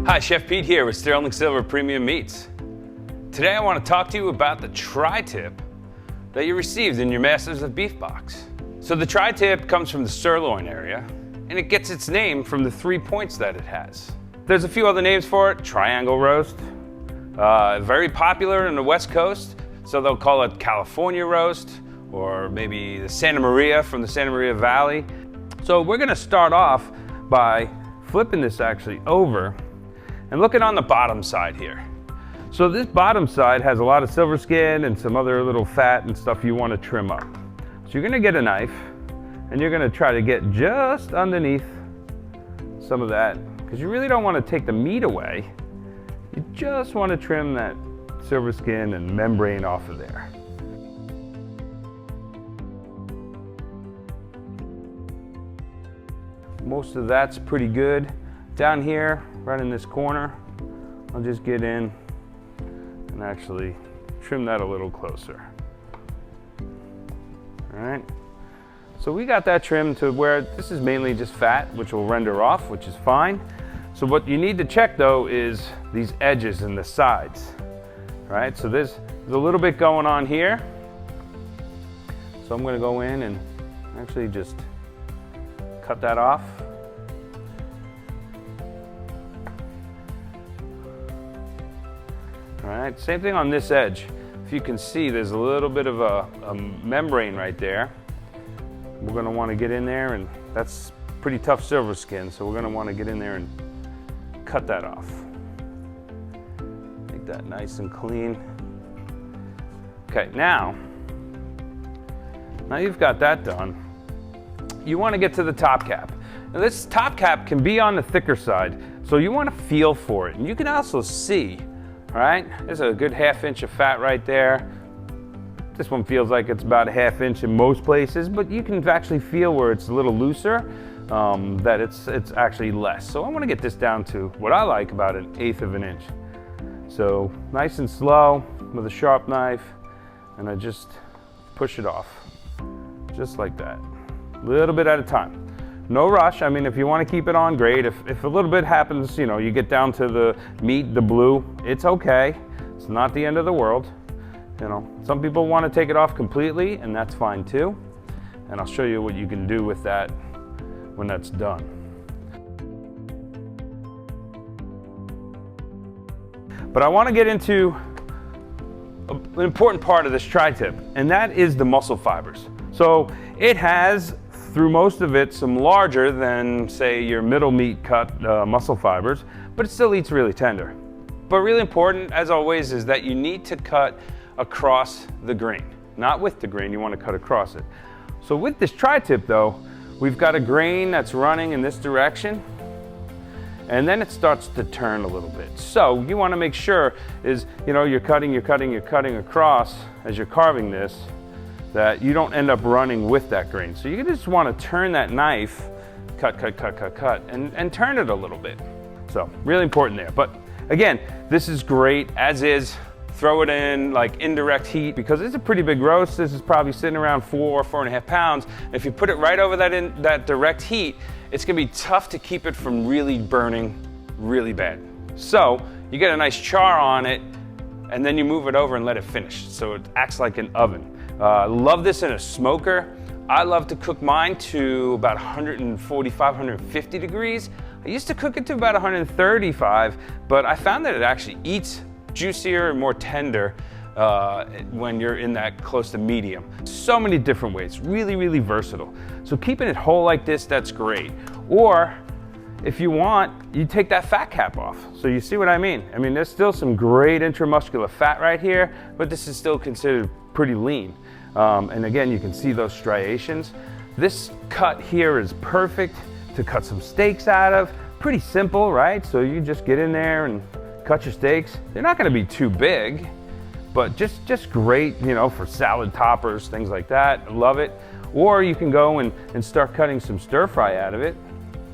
Hi, Chef Pete here with Sterling Silver Premium Meats. Today I want to talk to you about the tri-tip that you received in your Masters of Beef box. So the tri-tip comes from the sirloin area, and it gets its name from the 3 points that it has. There's a few other names for it: triangle roast, very popular in the West Coast, so they'll call it California roast, or maybe the Santa Maria from the Santa Maria Valley. So we're gonna start off by flipping this actually over and looking on the bottom side here. So this bottom side has a lot of silver skin and some other little fat and stuff you want to trim up. So you're gonna get a knife and you're gonna try to get just underneath some of that, because you really don't want to take the meat away. You just want to trim that silver skin and membrane off of there. Most of that's pretty good. Down here, right in this corner, I'll just get in and actually trim that a little closer. All right, so we got that trimmed to where this is mainly just fat, which will render off, which is fine. So what you need to check though is these edges and the sides. All right, so there's a little bit going on here. So I'm gonna go in and actually just cut that off. All right, same thing on this edge. If you can see, there's a little bit of a membrane right there. We're gonna wanna get in there, and that's pretty tough silver skin, so we're gonna wanna get in there and cut that off. Make that nice and clean. Okay, now you've got that done. You wanna get to the top cap. Now this top cap can be on the thicker side, so you wanna feel for it. And you can also see, all right, there's a good 1/2 inch of fat right there. This one feels like it's about 1/2 inch in most places, but you can actually feel where it's a little looser, that it's actually less. So I want to get this down to what I like, about 1/8 of an inch. So nice and slow with a sharp knife, and I just push it off, just like that, a little bit at a time. No rush. I mean, if you want to keep it on, great. If a little bit happens, you know, you get down to the meat, the blue, it's okay. It's not the end of the world. You know, some people want to take it off completely, and that's fine too. And I'll show you what you can do with that when that's done. But I want to get into an important part of this tri-tip, and that is the muscle fibers. So it has, through most of it, some larger than, say, your middle meat cut muscle fibers, but it still eats really tender. But really important, as always, is that you need to cut across the grain. Not with the grain, you want to cut across it. So with this tri-tip though, we've got a grain that's running in this direction, and then it starts to turn a little bit. So you want to make sure is, you know, you're cutting across as you're carving this, that you don't end up running with that grain. So you just want to turn that knife, cut, and turn it a little bit. So really important there. But again, this is great as is. Throw it in like indirect heat, because it's a pretty big roast. This is probably sitting around 4.5 pounds. If you put it right over that direct heat, it's gonna be tough to keep it from really burning really bad. So you get a nice char on it, and then you move it over and let it finish. So it acts like an oven. Love this in a smoker. I love to cook mine to about 145, 150 degrees. I used to cook it to about 135, but I found that it actually eats juicier and more tender when you're in that close to medium. So many different ways, really, really versatile. So keeping it whole like this, that's great. Or if you want, you take that fat cap off. So you see what I mean? I mean, there's still some great intramuscular fat right here, but this is still considered pretty lean. And again, you can see those striations. This cut here is perfect to cut some steaks out of. Pretty simple, right? So you just get in there and cut your steaks. They're not gonna be too big, but just great, you know, for salad toppers, things like that. I love it. Or you can go and start cutting some stir fry out of it,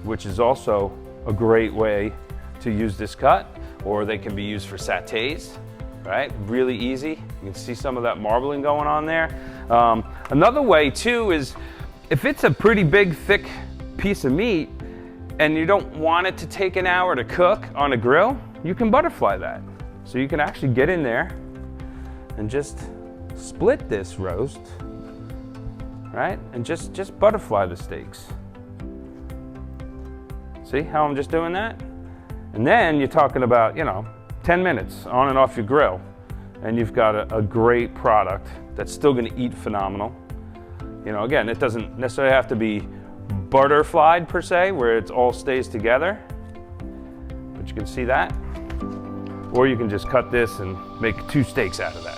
which is also a great way to use this cut. Or they can be used for satays, right? Really easy. You can see some of that marbling going on there. Another way too is, if it's a pretty big, thick piece of meat, and you don't want it to take an hour to cook on a grill, you can butterfly that. So you can actually get in there and just split this roast, right? And just butterfly the steaks. See how I'm just doing that? And then you're talking about, 10 minutes on and off your grill, and you've got a great product that's still gonna eat phenomenal. Again, it doesn't necessarily have to be butterflied per se, where it all stays together, but you can see that. Or you can just cut this and make 2 steaks out of that.